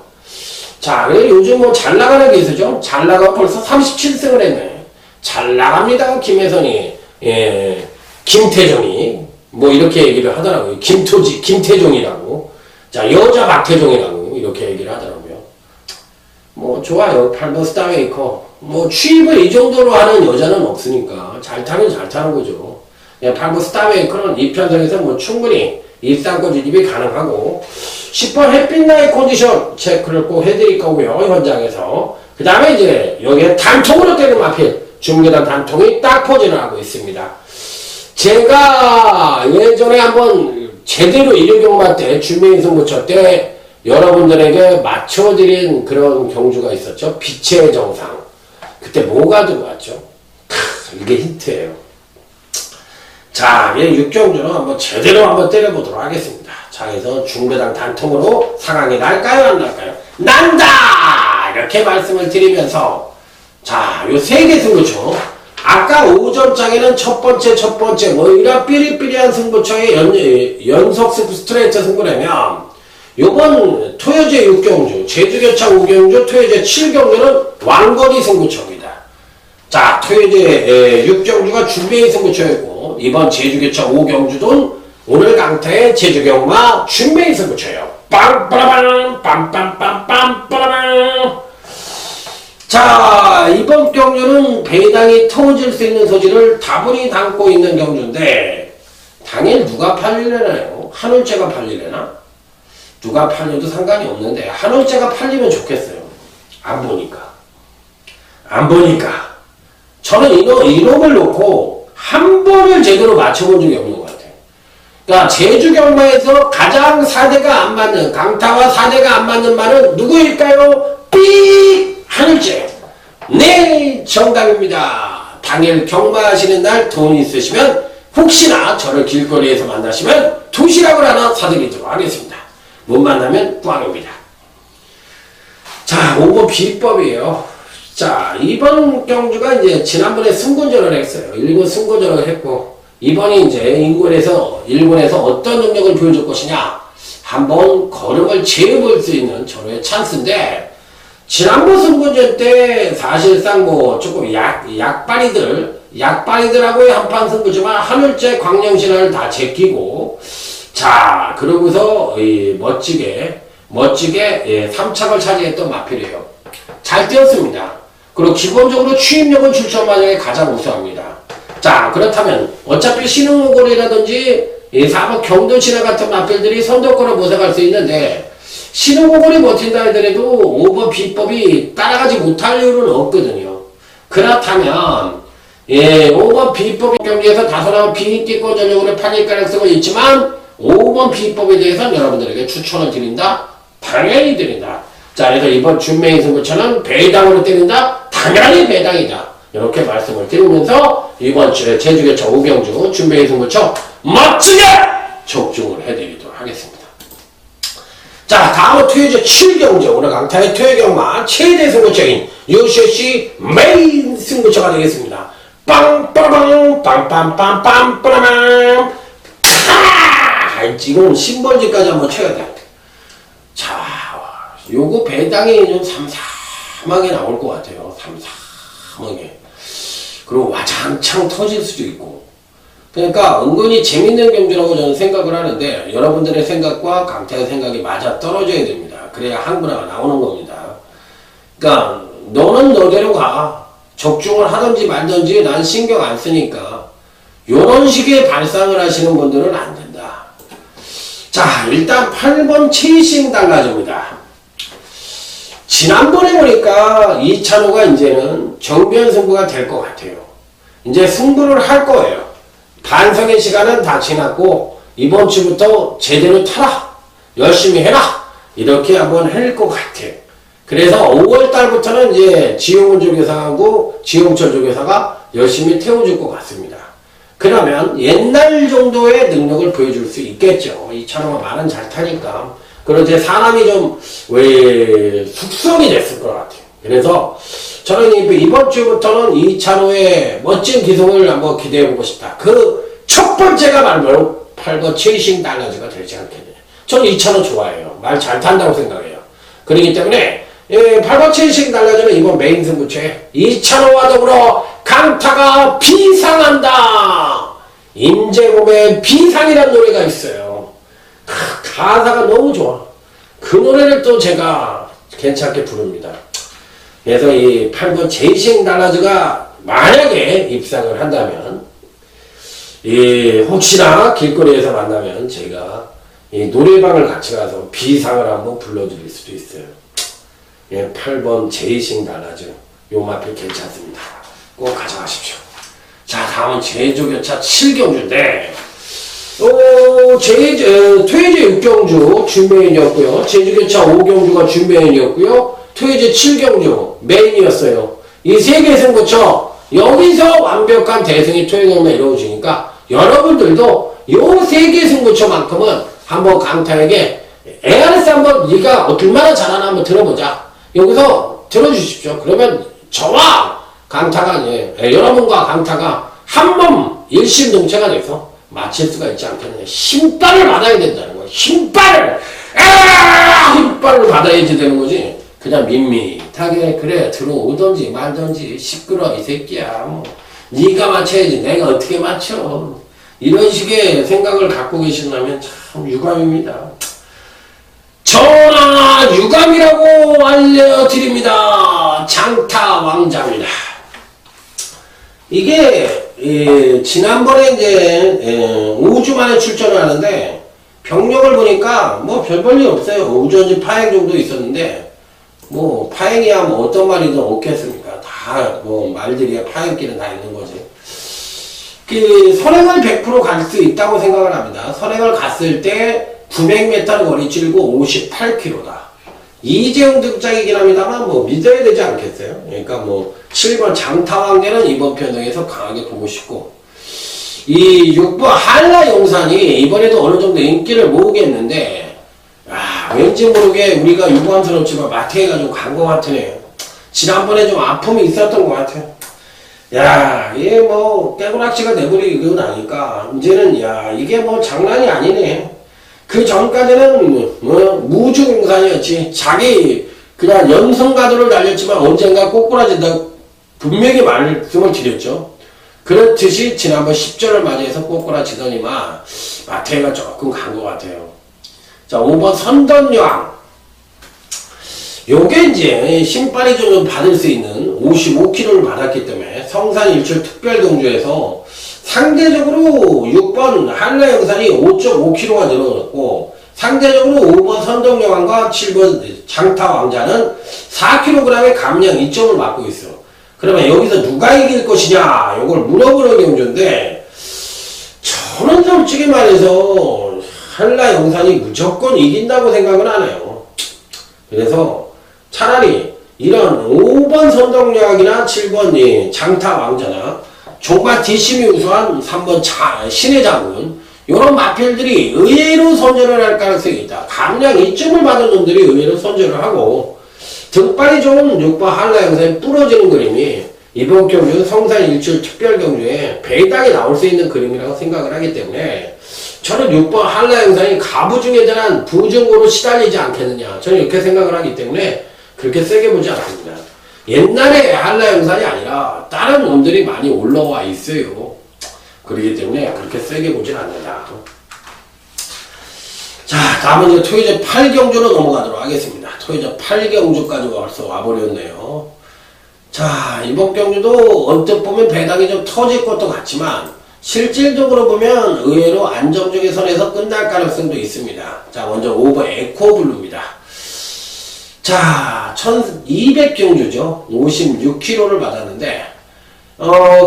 자, 그래 요즘 뭐 잘 나가는 기수죠. 잘 나가고 벌써 37승을 했네. 잘 나갑니다. 김혜선이. 예, 김태정이 뭐 이렇게 얘기를 하더라고요. 김태종이라고. 자, 여자 박태종이라고 이렇게 얘기를 하더라고요. 뭐 좋아요. 8번 스타메이커. 뭐 취입을 이 정도로 하는 여자는 없으니까 잘 타는 거죠. 8번 스타메이커는 이 편성에서 뭐 충분히 입상권 진입이 가능하고 10번 햇빛나의 컨디션 체크를 꼭 해드릴 거고요. 현장에서. 그 다음에 이제 여기에 단통으로 때리는 마필 중계단 단통이 딱 포진을 하고 있습니다. 제가 예전에 한번 제대로 일요경마 때 준비인 승부처 때 여러분들에게 맞춰드린 그런 경주가 있었죠. 빛의 정상. 그때 뭐가 들어왔죠? 이게 힌트예요. 자, 얘 육경주는 한번 제대로 한번 때려보도록 하겠습니다. 자, 그래서 중배당 단통으로 상황이 날까요? 안 날까요? 난다! 이렇게 말씀을 드리면서 자, 요 세 개 승부처. 아까 오전장에는 첫 번째 뭐 이런 삐리삐리한 승부처의 연속 스트레이트 승부라면 요번 토요제 6경주, 제주교창 5경주, 토요제 7경주는 왕거리 승부처입니다. 자, 토요제 6경주가 준비의 승부처였고 이번 제주교창 5경주도 오늘 강타의 제주경마 준비의 승부처예요. 빵빠라밤 빰빰빰빰빠라밤. 자, 이번 경주는 배당이 터질 수 있는 소지를 다분히 담고 있는 경주인데 당일 누가 팔리려나요? 한올제가 팔리려나? 누가 팔려도 상관이 없는데 한올제가 팔리면 좋겠어요. 안 보니까 저는 이놈을 놓고 한 번을 제대로 맞춰본 적이 없는 것 같아요. 그러니까 제주경마에서 가장 사대가 안 맞는, 강타와 사대가 안 맞는 말은 누구일까요? 삑! 하늘째. 네, 정답입니다. 당일 경마하시는 날 돈 있으시면 혹시나 저를 길거리에서 만나시면 도시락을 하나 사드리도록 하겠습니다. 못 만나면 꽝입니다. 자, 5번 비법이에요. 자, 이번 경주가 이제 지난번에 승군전을 했어요. 1군 승군전을 했고 이번이 이제 일본에서 어떤 능력을 보여줄 것이냐 한번 걸음을 재볼 수 있는 저의 찬스인데 지난번 승군전 때 사실상 뭐 조금 약발이들하고의 한판 승부지만 하늘째 광령신화를 다 제끼고 자 그러고서 멋지게 3착을 차지했던 마필이에요. 잘 뛰었습니다. 그리고 기본적으로 추임력은 출전 마장에 가장 우수합니다. 자 그렇다면 어차피 신흥고골이라든지 4번 경도신화 같은 마필들이 선두권을 모색할 수 있는데 신흥고골이 버틴다 하더라도 5번 비법이 따라가지 못할 이유는 없거든요. 그렇다면 5번 비법 경기에서 다소나마 비인기권 전용으로 팔릴 가능성은 있지만 5번 비법에 대해서는 여러분들에게 추천을 드린다. 당연히 드린다. 자 그래서 이번 준매인 승부처는 배당으로 때린다. 당연히 배당이다. 이렇게 말씀을 드리면서 이번 주에 제주교차 5경주 준매인 승부처 멋지게 적중을 해드리도록 하겠습니다. 자 다음은 토요제 7경주 오늘 강타의 토요경마 최대 승부처인 UCC 메인 승부처가 되겠습니다. 빵빠라방 빵빰빰빰빠라방 지금 신번지까지 한번 쳐야 돼. 자 요거 배당이 좀 삼삼하게 나올 것 같아요. 삼삼하게. 그리고 와장창 터질 수도 있고. 그러니까 은근히 재밌는 경주라고 저는 생각을 하는데 여러분들의 생각과 강타의 생각이 맞아 떨어져야 됩니다. 그래야 한구나가 나오는 겁니다. 그러니까 너는 너대로 가. 적중을 하든지 말든지 난 신경 안 쓰니까 요런 식의 발상을 하시는 분들은 안 된다. 자 일단 8번 체이싱 달라집니다. 지난번에 보니까 이찬호가 이제는 정변 승부가 될 것 같아요. 이제 승부를 할 거예요. 반성의 시간은 다 지났고 이번 주부터 제대로 타라. 열심히 해라. 이렇게 한번 할 것 같아요. 그래서 5월달부터는 이제 지용훈 조교사하고 지용철 조교사가 열심히 태워줄 것 같습니다. 그러면 옛날 정도의 능력을 보여줄 수 있겠죠. 이찬호가 말은 잘 타니까. 그리고 이제 사람이 좀 숙성이 됐을 것 같아요. 그래서 저는 이번 주부터는 이찬호의 멋진 기송을 한번 기대해보고 싶다. 그 첫 번째가 바로 8번 체이싱 달라지가 되지 않겠느냐. 저는 이찬호 좋아해요. 말 잘 탄다고 생각해요. 그렇기 때문에 8번 체이싱 달라지는 이번 메인 승부처에 이찬호와 더불어 강타가 비상한다. 임재범의 비상이라는 노래가 있어요. 가사가 너무 좋아. 그 노래를 또 제가 괜찮게 부릅니다. 그래서 이 8번 제이싱 달라즈가 만약에 입상을 한다면 혹시나 길거리에서 만나면 제가 노래방을 같이 가서 비상을 한번 불러드릴 수도 있어요. 8번 제이식 달라져. 요 마필 괜찮습니다. 꼭 가져가십시오. 자, 다음은 제주교차 7경주인데, 토해제 6경주 준메인이었고요. 제주교차 5경주가 준메인이었고요. 토해제 7경주 메인이었어요. 이 세 개 승부처 여기서 완벽한 대승이 토해경매 이루어지니까 여러분들도 요 세 개 승부처만큼은 한번 강타에게 ARS 한번 네가 얼마나 잘하나 한번 들어보자. 여기서 들어주십시오. 그러면 저와 강타가 여러분과 강타가 한 번 일심동체가 돼서 맞힐 수가 있지 않겠느냐. 힘빨을 받아야 된다는 거야. 힘빨을 받아야지 되는 거지. 그냥 밋밋하게 그래 들어오던지 말던지 시끄러 이 새끼야. 뭐 네가 맞춰야지 내가 어떻게 맞춰. 이런 식의 생각을 갖고 계신다면 참 유감입니다. 전하 유감이라고 알려드립니다. 장타 왕자입니다. 이게 지난번에 이제 5주 만에 출전을 하는데 병력을 보니까 뭐 별 볼일 없어요. 우전지 파행 정도 있었는데 뭐 파행이야 뭐 어떤 말이든 없겠습니까? 다 뭐 말들이야 파행길은 다 있는 거지. 선행을 100% 갈 수 있다고 생각을 합니다. 선행을 갔을 때 900m 거리 찔고 58km다. 이재용 등짝이긴 합니다만 뭐 믿어야 되지 않겠어요? 그러니까 뭐 7번 장타왕계는 이번 편성에서 강하게 보고 싶고, 이 6번 한라용산이 이번에도 어느 정도 인기를 모으겠는데, 왠지 모르게 우리가 유감스럽지만 마태가 좀 간 것 같으네요. 지난번에 좀 아픔이 있었던 것 같아요. 얘 뭐 깨구락지가 내버리고 나니까 이제는 이게 뭐 장난이 아니네. 그 전까지는 뭐 무주공산이었지. 자기 그냥 연성가도를 날렸지만 언젠가 꼬꾸라진다 분명히 말씀을 드렸죠. 그렇듯이 지난번 10절을 맞이해서 꼬꾸라지더니만 마태가 조금 간 것 같아요. 자, 5번 선덕여왕. 요게 이제 신발이 좀 받을 수 있는 55kg를 받았기 때문에 성산 일출 특별경주에서 상대적으로 6번 한라영산이 5.5kg가 늘어났고, 상대적으로 5번 선덕여왕과 7번 장타왕자는 4kg의 감량 2점을 맞고 있어. 그러면 여기서 누가 이길 것이냐 요걸 물어보는 경주인데, 저는 솔직히 말해서 한라영산이 무조건 이긴다고 생각은 안 해요. 그래서 차라리 이런 5번 선덕여왕이나 7번 장타왕자나 정말 뒷심이 우수한 3번 신의 장군, 이런 마필들이 의외로 선전을 할 가능성이 있다. 감량 2점을 받은 놈들이 의외로 선전을 하고, 등발이 좋은 6번 한라영산이 부러지는 그림이 이번 경주 성산 일출 특별경주에 배당이 나올 수 있는 그림이라고 생각을 하기 때문에, 저는 6번 한라영산이 가부중에 대한 부증으로 시달리지 않겠느냐, 저는 이렇게 생각을 하기 때문에 그렇게 세게 보지 않습니다. 옛날에 한라영산이 아니라 다른 놈들이 많이 올라와 있어요. 그렇기 때문에 그렇게 세게 보진 않는다. 자, 다음은 이제 토해제 8경주로 넘어가도록 하겠습니다. 토해제 8경주까지 벌써 와버렸네요. 자, 이번 경주도 언뜻 보면 배당이 좀 터질 것도 같지만 실질적으로 보면 의외로 안정적인 선에서 끝날 가능성도 있습니다. 자, 먼저 5번 에코블루입니다. 자, 1200경주죠. 56kg를 받았는데,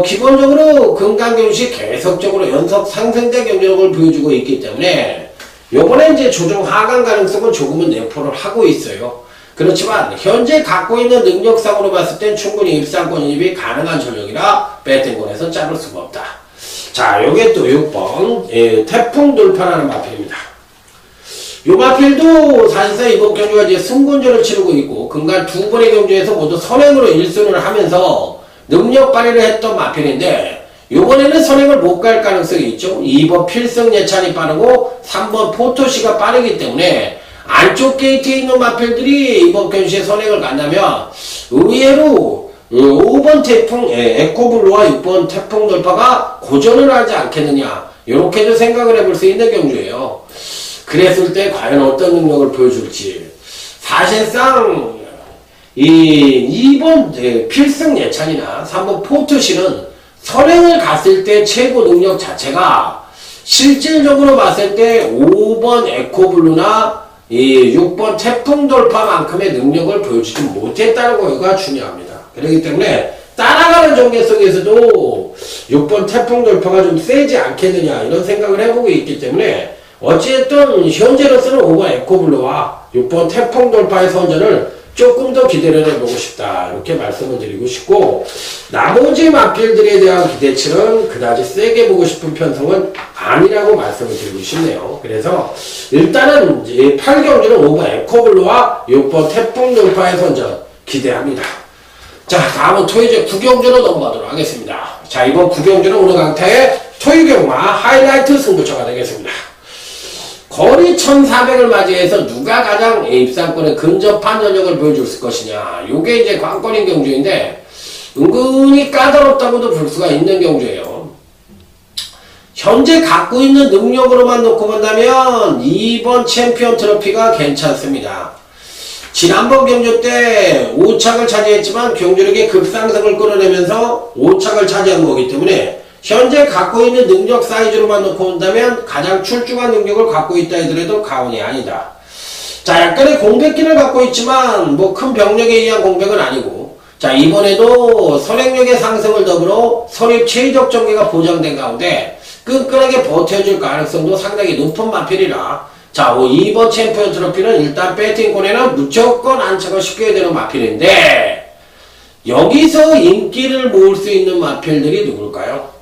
기본적으로 금강경시 계속적으로 연속 상승대 경제력을 보여주고 있기 때문에, 요번에 이제 조정 하강 가능성은 조금은 내포를 하고 있어요. 그렇지만, 현재 갖고 있는 능력상으로 봤을 땐 충분히 입상권 인입이 가능한 전력이라 배팅권에서 자를 수가 없다. 자, 요게 또 6번, 태풍 돌파라는 마필입니다. 요 마필도 사실상 이번 경주가 이제 승군전을 치르고 있고, 금간 두 번의 경주에서 모두 선행으로 1승을 하면서 능력 발휘를 했던 마필인데, 요번에는 선행을 못 갈 가능성이 있죠. 2번 필승 예찬이 빠르고 3번 포토시가 빠르기 때문에 안쪽 게이트에 있는 마필들이 이번 경주에 선행을 간다면 의외로 5번 태풍 에코블루와 6번 태풍 돌파가 고전을 하지 않겠느냐, 요렇게도 생각을 해볼 수 있는 경주예요. 그랬을 때 과연 어떤 능력을 보여줄지. 사실상 이 2번 필승 예찬이나 3번 포트시는 선행을 갔을 때 최고 능력 자체가 실질적으로 봤을 때 5번 에코블루나 이 6번 태풍 돌파만큼의 능력을 보여주지 못했다는 거가 중요합니다. 그렇기 때문에 따라가는 전개 속에서도 6번 태풍 돌파가 좀 세지 않겠느냐 이런 생각을 해보고 있기 때문에 어쨌든 현재로서는 5번 에코블루와 6번 태풍 돌파의 선전을 조금 더 기대를 해보고 싶다 이렇게 말씀을 드리고 싶고, 나머지 마필들에 대한 기대치는 그다지 세게 보고 싶은 편성은 아니라고 말씀을 드리고 싶네요. 그래서 일단은 8경주는 5번 에코블루와 6번 태풍 돌파의 선전 기대합니다. 자, 다음은 토요일 9경주로 넘어가도록 하겠습니다. 자, 이번 9경주는 오늘 강타의 토요경마 하이라이트 승부처가 되겠습니다. 거리 1400을 맞이해서 누가 가장 입상권에 근접한 전력을 보여줄 것이냐. 요게 이제 관건인 경주인데, 은근히 까다롭다고도 볼 수가 있는 경주예요. 현재 갖고 있는 능력으로만 놓고 본다면 2번 챔피언 트로피가 괜찮습니다. 지난번 경주 때 5착을 차지했지만 경주력의 급상승을 끌어내면서 5착을 차지한 거기 때문에 현재 갖고 있는 능력 사이즈로만 놓고 본다면 가장 출중한 능력을 갖고 있다 하더라도 과언이 아니다. 자, 약간의 공백기를 갖고 있지만 뭐 큰 병력에 의한 공백은 아니고, 자, 이번에도 선행력의 상승을 더불어 선입 최적 전개가 보장된 가운데 끈끈하게 버텨줄 가능성도 상당히 높은 마필이라, 자, 2번 챔피언 트로피는 일단 배팅권에는 무조건 안착을 시켜야 되는 마필인데, 여기서 인기를 모을 수 있는 마필들이 누굴까요?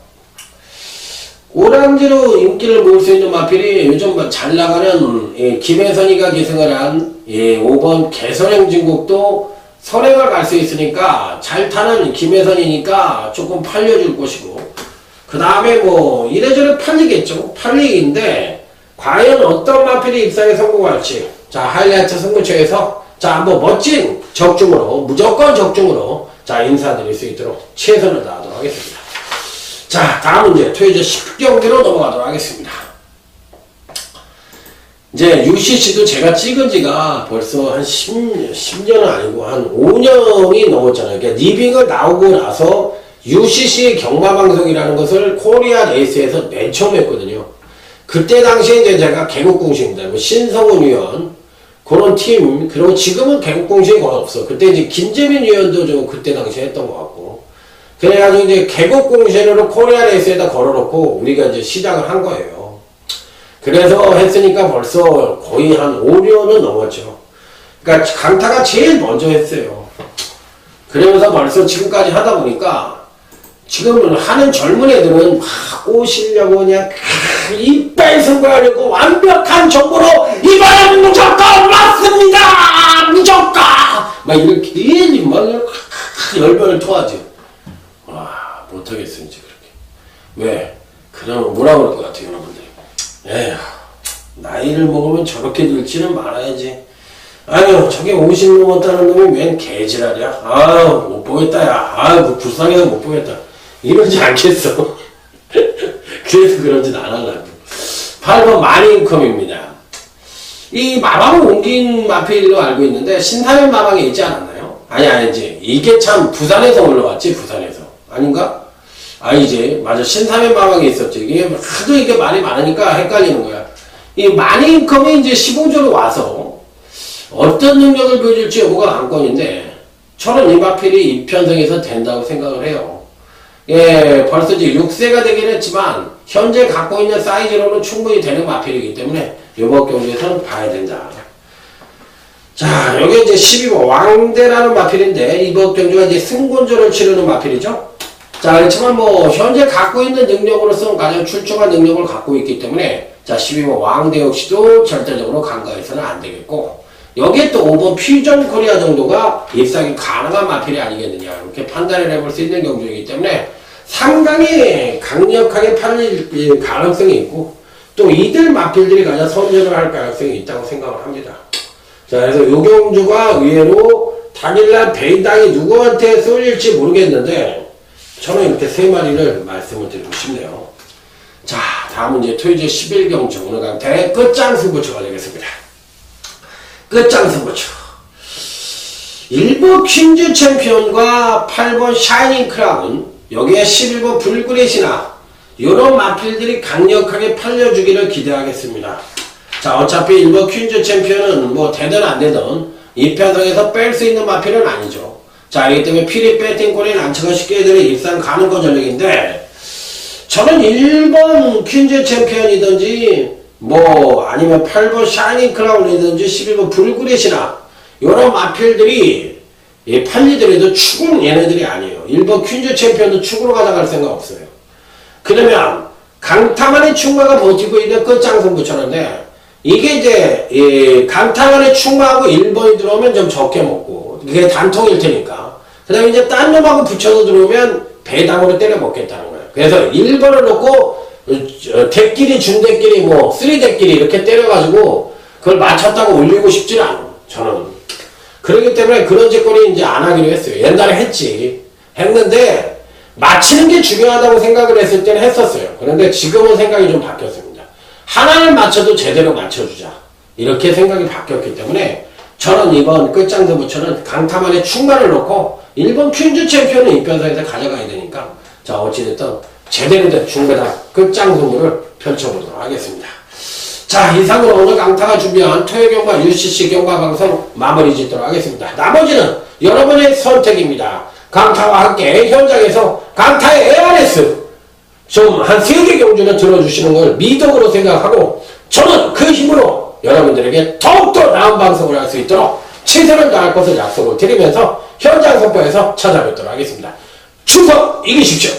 오랑지로 인기를 모을 수 있는 마필이 요즘 잘 나가는 김혜선이가 계승을 한 5번 개선행진국도 선행을 갈 수 있으니까, 잘 타는 김혜선이니까 조금 팔려줄 것이고, 그 다음에 뭐 이래저래 팔리겠죠. 팔리기인데 과연 어떤 마필이 입상에 성공할지, 자, 하이라이트 승부처에서 자, 한번 멋진 적중으로, 무조건 적중으로 자, 인사드릴 수 있도록 최선을 다하도록 하겠습니다. 자, 다음은 이제 토요일 10경기로 넘어가도록 하겠습니다. 이제 UCC도 제가 찍은 지가 벌써 한 10년은 아니고 한 5년이 넘었잖아요. 그러니까 리빙을 나오고 나서 UCC 경마방송이라는 것을 코리아 레이스에서 맨 처음 했거든요. 그때 당시에 이제 제가 개국공식입니다. 뭐 신성훈 위원, 그런 팀, 그리고 지금은 개국공식이 거의 없어. 그때 이제 김재민 위원도 좀 그때 당시에 했던 것 같고. 그래가지고 이제 개국공신으로 코리아 레이스에다 걸어놓고 우리가 이제 시작을 한 거예요. 그래서 했으니까 벌써 거의 한 5년은 넘었죠. 그러니까 강타가 제일 먼저 했어요. 그러면서 벌써 지금까지 하다 보니까 지금 하는 젊은 애들은 막 꼬시려고 그냥 이빨 선거하려고 완벽한 정보로 이번엔 무조건 맞습니다! 무조건! 막 이렇게 괜히 막 열변을 토하지. 와, 못하겠어 이제 그렇게. 왜? 그러면 뭐라 그럴 것 같아요 여러분들. 에휴, 나이를 먹으면 저렇게 늙지는 말아야지. 아유, 저게 50 넘었다는 놈이 웬 개지랄이야. 아유, 못 보겠다 야. 아유, 불쌍해서 못 보겠다. 이러지 않겠어. 그래서 그런짓 안 하려고. 8번 마니인컴입니다. 이 마방을 옮긴 마필로 알고 있는데 신사면 마방에 있지 않았나요? 아니지. 이게 참 부산에서 올라왔지. 부산에서. 아닌가? 아니지. 맞아. 신사면 마방에 있었지. 이게 하도 이게 말이 많으니까 헷갈리는 거야. 이 마니인컴이 이제 15조로 와서 어떤 능력을 보여줄지 여부가 관건인데, 저는 이 마필이 입편성에서 된다고 생각을 해요. 예, 벌써 이제 6세가 되긴 했지만 현재 갖고 있는 사이즈로는 충분히 되는 마필이기 때문에 이번 경기에서는 봐야 된다. 자, 여기 이제 12번 왕대라는 마필인데 이번 경기가 이제 승곤조를 치르는 마필이죠. 자, 그렇지만 뭐 현재 갖고 있는 능력으로서는 가장 출중한 능력을 갖고 있기 때문에, 자, 12번 왕대 역시도 절대적으로 간과해서는 안 되겠고, 여기에 또 5번 퓨전 코리아 정도가 입상이 가능한 마필이 아니겠느냐 이렇게 판단을 해볼 수 있는 경주이기 때문에 상당히 강력하게 팔릴 가능성이 있고, 또 이들 마필들이 가장 선전을 할 가능성이 있다고 생각을 합니다. 자, 그래서 이 경주가 의외로 당일날 배당이 누구한테 쏠릴지 모르겠는데 저는 이렇게 세 마리를 말씀을 드리고 싶네요. 자, 다음은 이제 토요일 11경주 오늘 강타의 끝장 승부처가 되겠습니다. 끝장 승부처. 1번 퀸즈 챔피언과 8번 샤이닝 크라운, 여기에 11번 불그릿이나 이런 마필들이 강력하게 팔려주기를 기대하겠습니다. 자, 어차피 1번 퀸즈 챔피언은 뭐 되든 안 되든 이 편성에서 뺄 수 있는 마필은 아니죠. 자, 그렇기 때문에 피리 배팅콜이 난처가 쉽게 애들이 일상 가는 거 전력인데, 저는 1번 퀸즈 챔피언이든지 뭐 아니면 8번 샤이닝 크라운이든지 11번 불그릿이나 이런 마필들이 팔리더라도 축은 얘네들이 아니에요. 1번 퀸즈 챔피언도 축으로 가져갈 생각 없어요. 그러면 강타만의 충마가 버티고 있는 끝장선 붙였는데, 이게 이제 강타만의 충마하고 1번이 들어오면 좀 적게 먹고 그게 단통일 테니까, 그 다음에 이제 딴 놈하고 붙여서 들어오면 배당으로 때려 먹겠다는 거예요. 그래서 1번을 놓고 대끼리 중대끼리 뭐 3대끼리 이렇게 때려가지고 그걸 맞췄다고 올리고 싶지 않아요. 저는 그렇기 때문에 그런 짓거리 이제 안 하기로 했어요. 옛날에 했는데 맞히는 게 중요하다고 생각을 했을 때는 했었어요. 그런데 지금은 생각이 좀 바뀌었습니다. 하나를 맞춰도 제대로 맞춰주자, 이렇게 생각이 바뀌었기 때문에 저는 이번 끝장서부처는 강타만의 충만을 놓고 1번 퀸즈 챔피언은 입변사에서 가져가야 되니까, 자, 어찌됐든 제대로 된 중배당 끝장승부를 펼쳐보도록 하겠습니다. 자, 이상으로 오늘 강타가 준비한 토요경마 UCC 경마방송 마무리 짓도록 하겠습니다. 나머지는 여러분의 선택입니다. 강타와 함께 현장에서 강타의 ARS 좀 한 3개 경주는 들어주시는 걸 미덕으로 생각하고, 저는 그 힘으로 여러분들에게 더욱더 나은 방송을 할 수 있도록 최선을 다할 것을 약속을 드리면서 현장 선포에서 찾아뵙도록 하겠습니다. 추석 이기십시오.